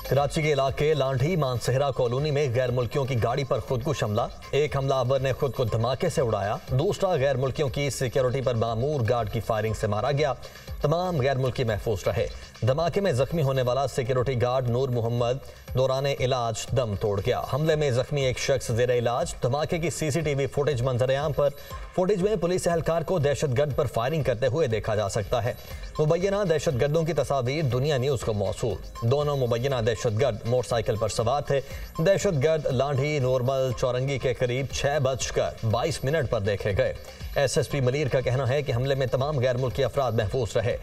कराची के इलाके लांढी मानसेहरा कॉलोनी में गैर मुल्कियों की गाड़ी पर खुदकुश हमला। एक हमलावर ने खुद को धमाके से उड़ाया, दूसरा गैर मुल्कियों की सिक्योरिटी पर मामूर गार्ड की फायरिंग से मारा गया। तमाम गैर मुल्की महफूज रहे। धमाके में जख्मी होने वाला सिक्योरिटी गार्ड नूर मोहम्मद दौरान इलाज दम तोड़ गया। हमले में जख्मी एक शख्स जेर इलाज। धमाके की सीसीटीवी फुटेज मंजर-ए-आम पर। फुटेज में पुलिस एहलकार को दहशतगर्द पर फायरिंग करते हुए देखा जा सकता है। मुबैना दहशतगर्दों की तस्वीर दुनिया न्यूज को मौसूल। दोनों मुबैना दहशतगर्द मोटरसाइकिल पर सवार थे। दहशतगर्द लांढी नॉर्मल चौरंगी के करीब 6:22 पर देखे गए। SSP मलीर का कहना है कि हमले में तमाम गैर मुल्की अफराद महफूज रहे।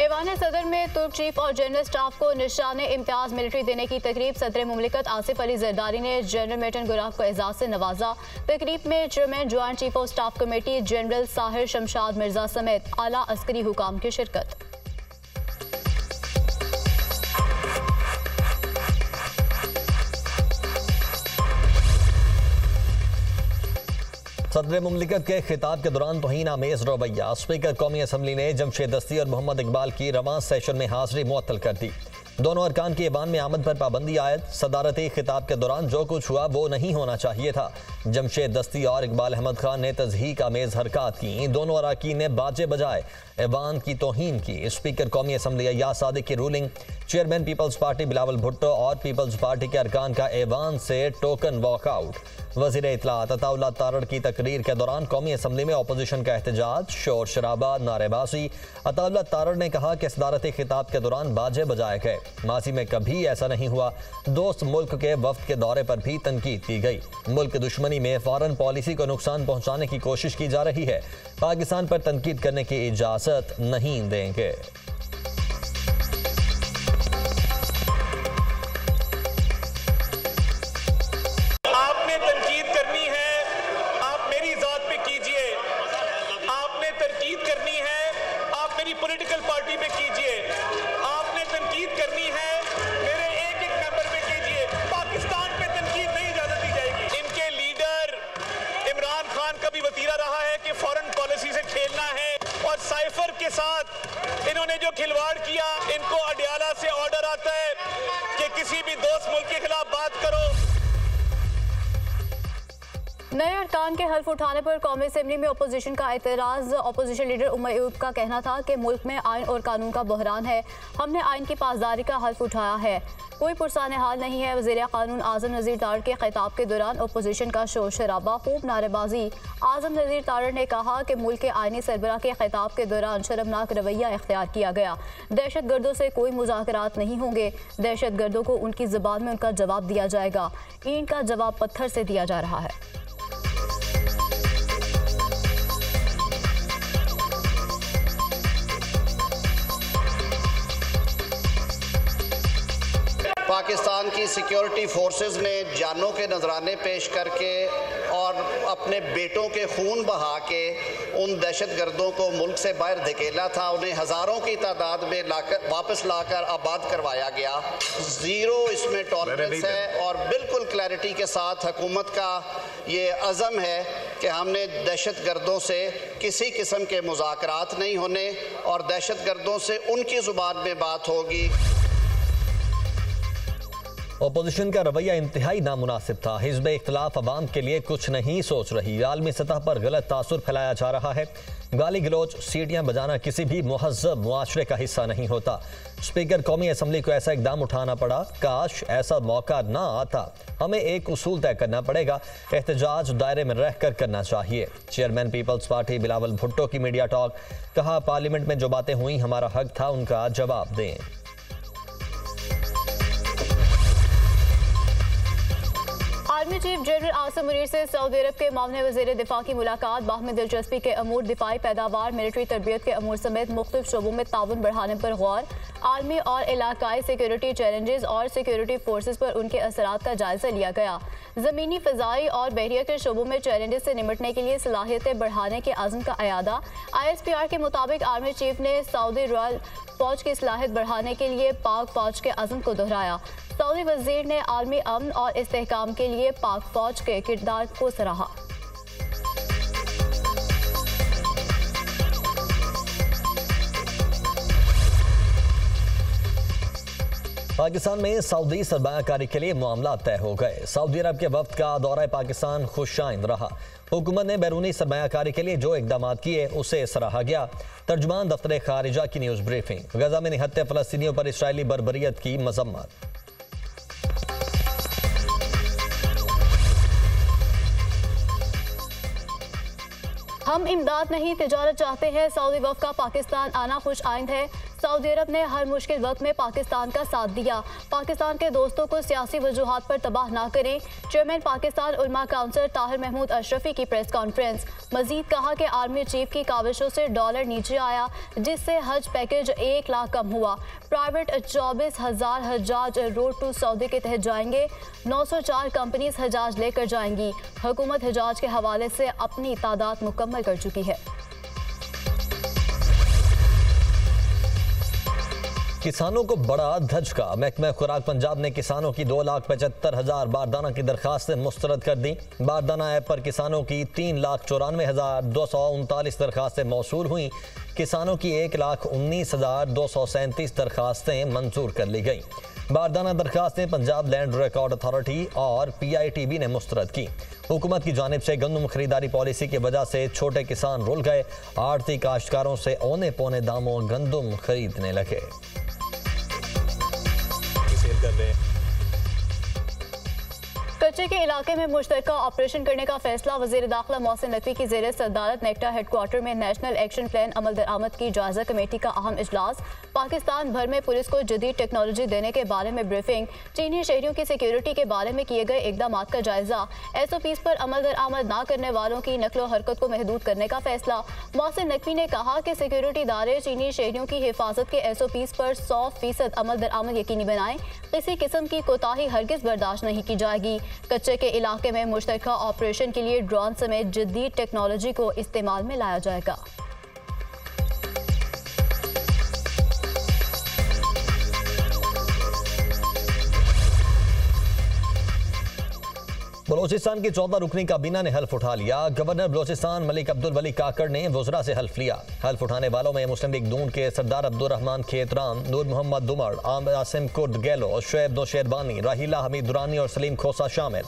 ऐवान सदर में तुर्क चीफ और जनरल स्टाफ को निशाने इम्तियाज मिलिट्री देने की तकरीब। सदर मुमलिकत आसिफ अली जरदारी ने जनरल मेटन गुराह को एजाज से नवाजा। तकरीब में chairman joint chief of staff committee general Sahir Shamshad Mirza समेत आला अस्करी हुकाम की शिरकत। सदर मुमलिकत के खिताब के दौरान तौहीन आमेज रवैया। स्पीकर कौमी असम्बली ने जमशेद दस्ती और मोहम्मद इकबाल की रवां सेशन में हाजिरी मुअत्तल कर दी। दोनों अरकान की ऐवान में आमद पर पाबंदी आयद। सदारती खिताब के दौरान जो कुछ हुआ वो नहीं होना चाहिए था। जमशेद दस्ती और इकबाल अहमद खान ने तज़हीक आमेज हरकत की। दोनों अरकान ने बाजे बजाए ऐवान की तौहीन की। स्पीकर कौमी असम्बली अय्याज सादिक की रूलिंग। चेयरमैन पीपल्स पार्टी बिलावल भुट्टो और पीपल्स पार्टी के अरकान का ऐवान से टोकन वॉकआउट। वज़ीर इत्तलात अताउल्लाह तारड़ की तकरीर के दौरान कौमी असम्बली में अपोजिशन का एहतजाज, शोर शराबा, नारेबाजी। अताउल्लाह तारड़ ने कहा कि सदारती खिताब के दौरान बाजे बजाए गए। माजी में कभी ऐसा नहीं हुआ। दोस्त मुल्क के वफ्द के दौरे पर भी तनकीद की गई। मुल्क दुश्मनी में फॉरेन पॉलिसी को नुकसान पहुंचाने की कोशिश की जा रही है। पाकिस्तान पर तनकीद करने की इजाजत नहीं देंगे। पॉलिटिकल पार्टी पे कीजिए, आपने तनकीद करनी है मेरे एक एक मेंबर पे कीजिए। पाकिस्तान पे तनकीद नहीं इजाजत दी जाएगी। इनके लीडर इमरान खान का भी वतीरा रहा है कि फॉरेन पॉलिसी से खेलना है और साइफर के साथ इन्होंने जो खिलवाड़ किया, इनको अडियाला से ऑर्डर आता है कि किसी भी दोस्त मुल्क के खिलाफ बात करो। नए अरकान के हल्फ उठाने पर कौमी असेंबली में अपोजिशन का एतराज़। अपोजिशन लीडर उमर अयूब का कहना था कि मुल्क में आइन और कानून का बहरान है, हमने आइन की पासदारी का हल्फ उठाया है, कोई पुरसाने हाल नहीं है। वज़ीर कानून आज़म नज़ीर तारड़ के खिताब के दौरान अपोजिशन का शोर शराबा, खूब नारेबाजी। आज़म नज़ीर तारड़ ने कहा कि मुल्क के आइनी सरबराह के खिताब के दौरान शर्मनाक रवैया इख्तियार किया गया। दहशत गर्दों से कोई मुज़ाकरात नहीं होंगे। दहशत गर्दों को उनकी ज़बान में उनका जवाब दिया जाएगा। ईंट का जवाब पत्थर से दिया जा रहा है। पाकिस्तान की सिक्योरिटी फोर्सेस ने जानों के नजराने पेश करके और अपने बेटों के खून बहा के उन दहशतगर्दों को मुल्क से बाहर धकेला था। उन्हें हज़ारों की तादाद में वापस लाकर आबाद करवाया गया। ज़ीरो इसमें टॉलरेंस है और बिल्कुल क्लैरिटी के साथ हुकूमत का ये अज़म है कि हमने दहशतगर्दों से किसी किस्म के मुज़ाकरात नहीं होने और दहशतगर्दों से उनकी ज़ुबान में बात होगी। अपोजिशन का रवैया इंतहाई नामुनासिब था। हिज़्ब इख्तिलाफ अवाम के लिए कुछ नहीं सोच रही। आलमी सतह पर गलत तासुर फैलाया जा रहा है। गाली गलोच, सीटियां बजाना किसी भी मुहज़्ज़ब मुआशरे का हिस्सा नहीं होता। स्पीकर कौमी असम्बली को ऐसा इकदाम उठाना पड़ा। काश ऐसा मौका ना आता। हमें एक उसूल तय करना पड़ेगा। एहतजाज दायरे में रहकर करना चाहिए। चेयरमैन पीपल्स पार्टी बिलावल भुट्टो की मीडिया टॉक। कहा, पार्लियामेंट में जो बातें हुई हमारा हक था उनका जवाब दें। Army chief general Asim Munir से सऊदी अरब के मामले वज़ीर दिफा की मुलाकात। बाहमी दिलचस्पी के अमूर, दिफाई पैदावार, मिलिट्री तरबियत के अमूर समेत मुख्तलिफ शोबों में ताउन बढ़ाने पर गौर। आर्मी और इलाकाई सिक्योरिटी चैलेंजेस और सिक्योरिटी फोर्सेस पर उनके असरात का जायजा लिया गया। ज़मीनी, फ़ज़ाई और बहरिया के शोबों में चैलेंजेस से निपटने के लिए सलाहियतें बढ़ाने के अज़्म का अयादा। ISPR के मुताबिक आर्मी चीफ ने सऊदी रॉयल फ़ौज की सलाहियत बढ़ाने के लिए पाक फ़ौज के अज़्म को दोहराया। सऊदी वज़ीर ने आलमी अमन और इस्तेहकाम के लिए पाक फ़ौज के किरदार को सराहा। पाकिस्तान में सऊदी सरमायाकारी के लिए मामला तय हो गए। सऊदी अरब के वफ्द का दौरा पाकिस्तान खुशाइंद रहा। हुकूमत ने बैरूनी सरमायाकारी के लिए जो इकदाम किए उसे सराहा गया। तर्जुमान दफ्तर खारिजा की न्यूज़ ब्रीफिंग। गजा में निहत्ते फ़लस्तीनियों पर इसराइली बर्बरियत की मजम्मत। हम इमदाद नहीं तिजारत चाहते हैं। सऊदी वफ़द का पाकिस्तान आना खुश आइंद है। सऊदी अरब ने हर मुश्किल वक्त में पाकिस्तान का साथ दिया। पाकिस्तान के दोस्तों को सियासी वजूहात पर तबाह ना करें। चेयरमैन पाकिस्तान उलमा काउंसिल ताहिर महमूद अशरफी की प्रेस कॉन्फ्रेंस। मजीद कहा कि आर्मी चीफ की काविशों से डॉलर नीचे आया, जिससे हज पैकेज 1 लाख कम हुआ। Private 24,000 Hajjaj road to Saudi के तहत जाएंगे। 904 कंपनीज हजाज लेकर जाएंगी। हुकूमत हजाज के हवाले से अपनी तादाद मुकम्मल कर चुकी है। किसानों को बड़ा धचका। महकमा खुराक पंजाब ने किसानों की 2,75,000 बारदाना की दरखास्तें मुस्तरद कर दी। बारदाना ऐप पर किसानों की 3,94,239 दरखास्तें मौसूल हुई। किसानों की 1,19,237 दरखास्तें मंजूर कर ली गई। बारदाना दरखास्तें पंजाब लैंड रिकॉर्ड अथॉरिटी और PITB ने मुस्तरद की। हुकूमत की जानिब से गंदम खरीदारी पॉलिसी की वजह से छोटे किसान रुल गए। आड़ती काश्तकारों से औने पौने दामों गंदम खरीदने लगे। कच्चे के इलाके में मुश्तरका ऑपरेशन करने का फैसला। वज़ीर दाखिला मोहसिन नकवी की ज़ेर सदारत नेक्टा हेडक्वार्टर में नेशनल एक्शन प्लान अमल दरामद की जायजा कमेटी का अहम इजलास। पाकिस्तान भर में पुलिस को जदीद टेक्नोलॉजी देने के बारे में ब्रीफिंग। चीनी शहरियों की सिक्योरिटी के बारे में किए गए इकदाम का जायजा। SOPs पर अमल दरामद न करने वालों की नकलो हरकत को महदूद करने का फैसला। मोहसिन नकवी ने कहा कि सिक्योरिटी इदारे चीनी शहरियों की हिफाजत के SOPs पर 100% अमल दरामद यकीनी बनाएं। किसी किस्म की कोताही हरगिज़ बर्दाश्त नहीं की जाएगी। कच्चे के इलाके में मुश्तरका ऑपरेशन के लिए ड्रोन समेत जदीद टेक्नोलॉजी को इस्तेमाल में लाया जाएगा। बलोचिस्तान की 14 रुकनी काबीना ने हल्फ उठा लिया। गवर्नर बलोचिस्तान मलिक अब्दुल वली काकड़ ने वज़रा से हल्फ लिया। हल्फ उठाने वालों में मुस्लिम लीग नून के सरदार अब्दुर्रहमान खेतराम, नूर मोहम्मद दुमर, आसिम कुर्द गैलो, शुएब नौशेरबानी, राहिला हमीद दुरानी और सलीम खोसा शामिल।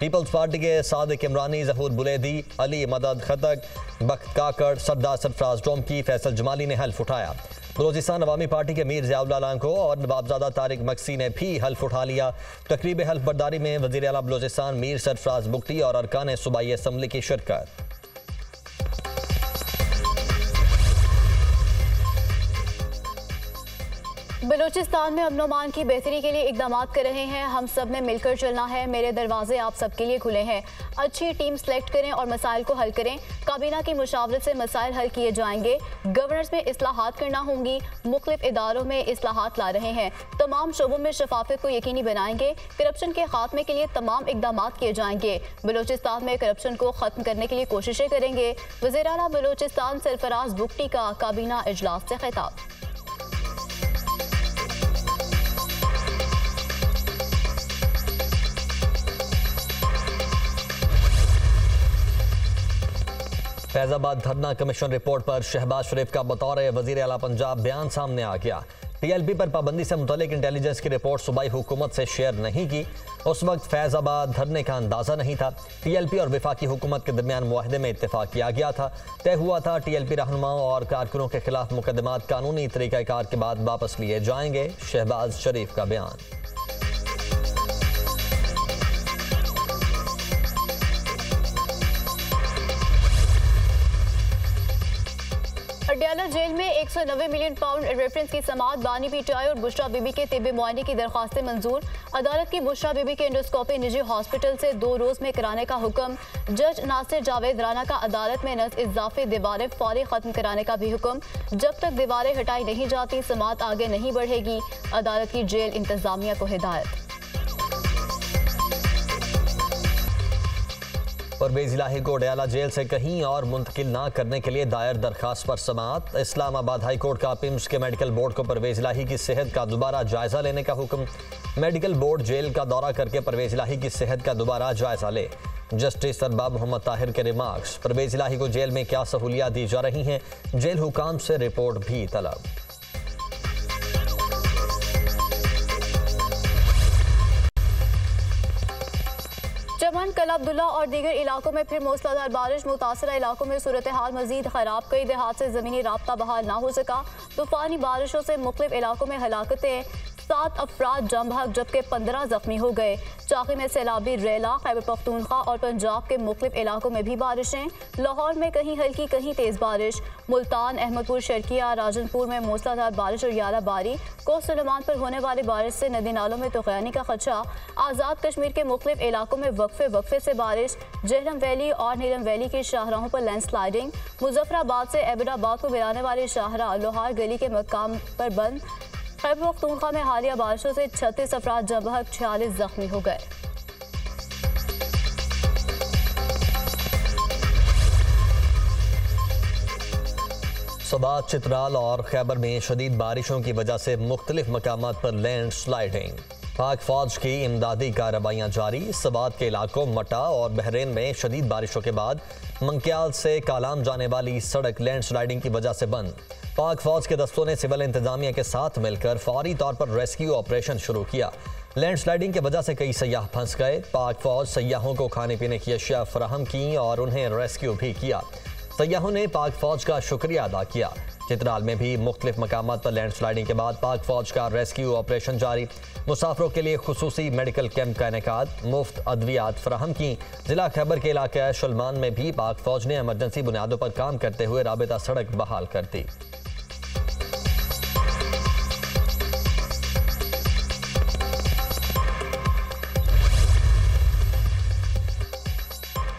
पीपल्स पार्टी के सादिक इमरानी, जहूर बुलेदी, अली मदद खतक, बख्त काकड़, सरदार सरफराज डोमकी, फैसल जमाली ने हल्फ उठाया। बलोचिस्तान अवामी पार्टी के मीर ज़ियाउल्लाह लांको और नवाबजादा तारिक मक्सी ने भी हल्फ उठा लिया। तकरीब हल्फ बर्दारी में वज़ीर आला बलोचिस्तान मीर सरफराज बुगटी और अरकान सूबाई असम्बली की शिरकत। बलूचिस्तान में अमन अमान की बेहतरी के लिए इकदाम कर रहे हैं। हम सब ने मिलकर चलना है। मेरे दरवाजे आप सबके लिए खुले हैं। अच्छी टीम सेलेक्ट करें और मसाइल को हल करें। काबीना की मुशावरत से मसाइल हल किए जाएंगे। गवर्नेंस में इस्लाहात करना होंगी। मुख्तलिफ इदारों में इस्लाहात ला रहे हैं। तमाम शोबों में शफाफियत को यकीनी बनाएंगे। करप्शन के खात्मे के लिए तमाम इकदाम किए जाएंगे। बलूचिस्तान में करप्शन को खत्म करने के लिए कोशिशें करेंगे। वज़ीर आला बलूचिस्तान सरफराज बुगटी का काबीना इजलास से खिताब। फैजाबाद धरना कमीशन रिपोर्ट पर शहबाज शरीफ का बतौर वज़ीर आला पंजाब बयान सामने आ गया। PLP पर पाबंदी से मुतल्लिक इंटेलिजेंस की रिपोर्ट सूबाई हुकूमत से शेयर नहीं की। उस वक्त फैजाबाद धरने का अंदाज़ा नहीं था। TLP और वफाकी हुकूमत के दरमियान मुआहदे में इत्तेफाक किया गया था। तय हुआ था TLP रहनुमाओं और कारकुनों के खिलाफ मुकदमात कानूनी तरीक़ाकार के बाद वापस लिए जाएंगे। शहबाज शरीफ का बयान। अडयाला जेल में 190 मिलियन पाउंड रेफरेंस की समाअत। बानी PTI और बुशरा बीबी के तिब्बी मुआयने की दरखास्तें मंजूर। अदालत की बुशरा बीबी के एंडोस्कोपी निजी हॉस्पिटल से 2 रोज में कराने का हुक्म। जज नासिर जावेद राना का अदालत में नज़ इजाफी दीवारें फौरी खत्म कराने का भी हुक्म। जब तक दीवारें हटाई नहीं जाती समाअत आगे नहीं बढ़ेगी। अदालत की जेल इंतजामिया को हिदायत। परवेज इलाही को अडयाला जेल से कहीं और मुंतकिल ना करने के लिए दायर दरखास्त पर समाअत। इस्लामाबाद हाई कोर्ट का पिम्स के मेडिकल बोर्ड को परवेज इलाही की सेहत का दोबारा जायजा लेने का हुक्म। मेडिकल बोर्ड जेल का दौरा करके परवेज इलाही की सेहत का दोबारा जायजा ले। जस्टिस अरबाब मोहम्मद ताहिर के रिमार्क्स। परवेज इलाही को जेल में क्या सहूलियात दी जा रही हैं, जेल हुकाम से रिपोर्ट भी तलब। सुलेमान, कल अब्दुल्ला और दीगर इलाकों में फिर मूसलाधार बारिश। मुतासरा इलाकों में सूरत हाल मजीद खराब। कई देहात से ज़मीनी राब्ता बहाल ना हो सका। तूफानी बारिशों से मुख्तलिफ इलाकों में हलाकतें, 7 अफराद जाम बहक जबकि 15 जख्मी हो गए। चाकी में सैलाबी रेला, खैबर पख्तूनख्वा और पंजाब के मुख्तलिफ इलाकों में भी बारिशें। लाहौर में कहीं हल्की कहीं तेज़ बारिश। मुल्तान, अहमदपुर, शर्किया, राजनपुर में मूसलाधार बारिश और यालाबारी। कोस्ट सुलेमान पर होने वाली बारिश से नदी नालों में तूफ़ानी का खदशा। आज़ाद कश्मीर के मुख्तलिफ इलाकों में वक्फे से बारिश। जहलम वैली और नीलम वैली की शाहराहों पर लैंडस्लाइडिंग। मुजफ्फराबाद से एबटाबाद को मिलाने वाली शाहराह लोहार गली के मकाम पर बंद। खैबर पख्तूनख्वा में हालिया बारिशों से 36 अफराद जाम बहक, 46 जख्मी हो गए। सबात, चित्राल और खैबर में शदीद बारिशों की वजह से मुख्तलिफ मकामात पर लैंड स्लाइडिंग। पाक फौज की इमदादी कार्रवाइयाँ जारी। सबात के इलाकों मटा और बहरीन में शदीद बारिशों के बाद मंक्याल से कालाम जाने वाली सड़क लैंड स्लाइडिंग की वजह से बंद। पाक फौज के दस्तों ने सिविल इंतजामिया के साथ मिलकर फौरी तौर पर रेस्क्यू ऑपरेशन शुरू किया। लैंड स्लाइडिंग की वजह से कई सयाह फंस गए। पाक फौज सयाहों को खाने पीने की अशिया फराहम की और उन्हें रेस्क्यू भी किया। सयाहों ने पाक फौज का शुक्रिया अदा किया। चित्राल में भी मुख्तलिफ मकामात पर लैंड स्लाइडिंग के बाद पाक फौज का रेस्क्यू ऑपरेशन जारी। मुसाफिरों के लिए खुसूसी मेडिकल कैंप का इनेकाद, मुफ्त अद्वियात फराहम की। जिला खैबर के इलाके शुलमान में भी पाक फौज ने इमरजेंसी बुनियादों पर काम करते हुए राबिता सड़क बहाल कर दी।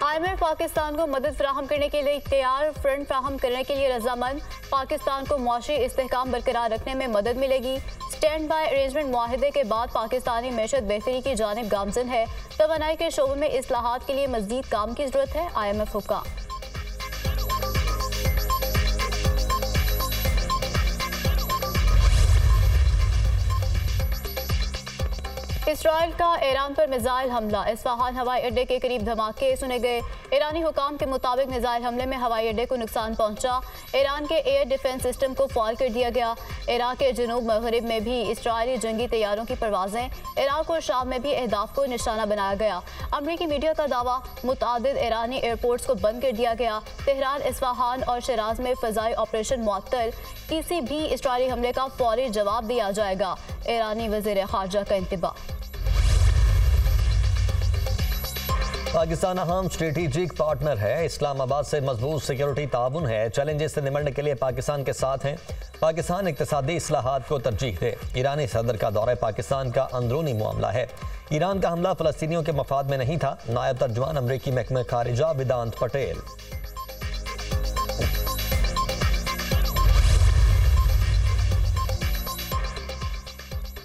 IMF पाकिस्तान को मदद फराहम करने के लिए तैयार। फंड फराहम करने के लिए रजामंद। पाकिस्तान को मुआशी इस्तेहकाम बरकरार रखने में मदद मिलेगी। स्टैंड बाय अरेंजमेंट माहिदे के बाद पाकिस्तानी मैशत बेहतरी की जानिब गामजन है। तवानाई के शोबे में इस्लाहात के लिए मज़ीद काम की जरूरत है। IMF हुक्म। इसराइल का ईरान पर मिसाइल हमला। इस्फहान हवाई अड्डे के करीब धमाके सुने गए। ईरानी हुकाम के मुताबिक मिसाइल हमले में हवाई अड्डे को नुकसान पहुंचा। ईरान के एयर डिफेंस सिस्टम को फॉल कर दिया गया। इराक के जनूब मगरिब में भी इसराइली जंगी तैयारों की परवाजें। इराक और शाम में भी अहदाफ को निशाना बनाया गया। अमरीकी मीडिया का दावा, मुतादिद ईरानी एयरपोर्ट्स को बंद कर दिया गया। तेहरान, इस्फहान और शिराज में फ़ज़ाई ऑपरेशन मुअत्तल। किसी भी इसराइली हमले का फौरी जवाब दिया जाएगा। ईरानी वज़ीर ख़ारजा का इंतबा। पाकिस्तान अहम स्ट्रेटेजिक पार्टनर है। इस्लामाबाद से मजबूत सिक्योरिटी ताउन है। चैलेंजेस से निमटने के लिए पाकिस्तान के साथ हैं। पाकिस्तान इक्तिसादी इस्लाहात को तरजीह दे। ईरानी सदर का दौरा पाकिस्तान का अंदरूनी मामला है। ईरान का हमला फ़लस्तीनियों के मफाद में नहीं था। नायब तर्जुमान अमरीकी महकमा खारिजा वेदांत पटेल।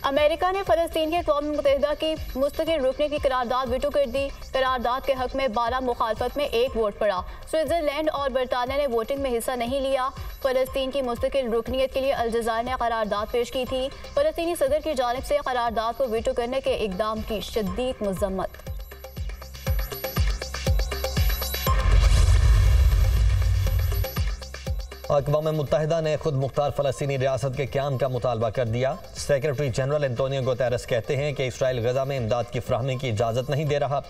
अमेरिका ने फ़लस्तीन के क़ौम मुत्तहिदा की मुस्तकिल रुकने की करारदाद वीटो कर दी। करारदाद के हक में 12 मुखालफत में 1 वोट पड़ा। स्विट्ज़रलैंड और बरतानिया ने वोटिंग में हिस्सा नहीं लिया। फ़लस्तीन की मुस्तकिल रुकनीत के लिए अलजज़ायर ने करारदाद पेश की थी। फ़लस्तीनी सदर की जानिब से करारदाद को वीटो करने के इक़दाम की शदीद मज़म्मत। अक़वाम मुत्तहिदा ने खुद मुख्तार फ़लस्तीनी रियासत के क़याम का मुतालबा कर दिया। सेक्रेटरी जनरल एंटोनियो गुतेरेस कहते हैं कि इसराइल गज़ा में इमदाद की फ़राहमी की इजाज़त नहीं दे रहा।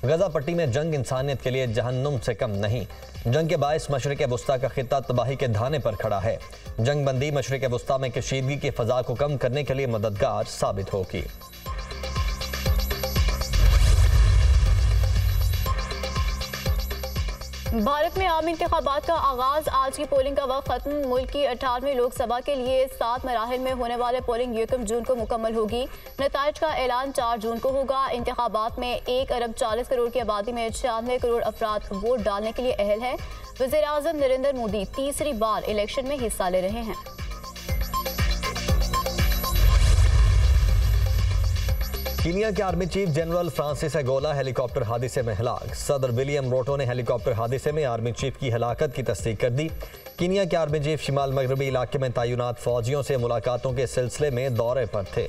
गज़ा पट्टी में जंग इंसानियत के लिए जहन्नुम से कम नहीं। जंग के बायस मशरिक़ वस्ता का खित्ता तबाही के धाने पर खड़ा है। जंग बंदी मशरिक़ वस्ता में कशीदगी की फ़ज़ा को कम करने के लिए मददगार साबित होगी। भारत में आम इंतखाबात का आगाज। आज की पोलिंग का वक्त खत्म। मुल्क की 18वीं लोकसभा के लिए 7 मराहिल में होने वाले पोलिंग 1 जून को मुकम्मल होगी। नताइज का ऐलान 4 जून को होगा। इंतखाबात में 1 अरब 40 करोड़ की आबादी में 96 करोड़ अफराद वोट डालने के लिए अहल है। वज़ीर आज़म नरेंद्र मोदी तीसरी बार इलेक्शन में हिस्सा ले रहे हैं। कीनिया के army chief general Francis Ogolla helicopter हादसे में हलाक। सदर विलियम रूटो ने हेलीकॉप्टर हादसे में आर्मी चीफ की हलाकत की तस्दीक कर दी। कीनिया के आर्मी चीफ शिमाल मगरबी इलाके में तैनात फौजियों से मुलाकातों के सिलसिले में दौरे पर थे।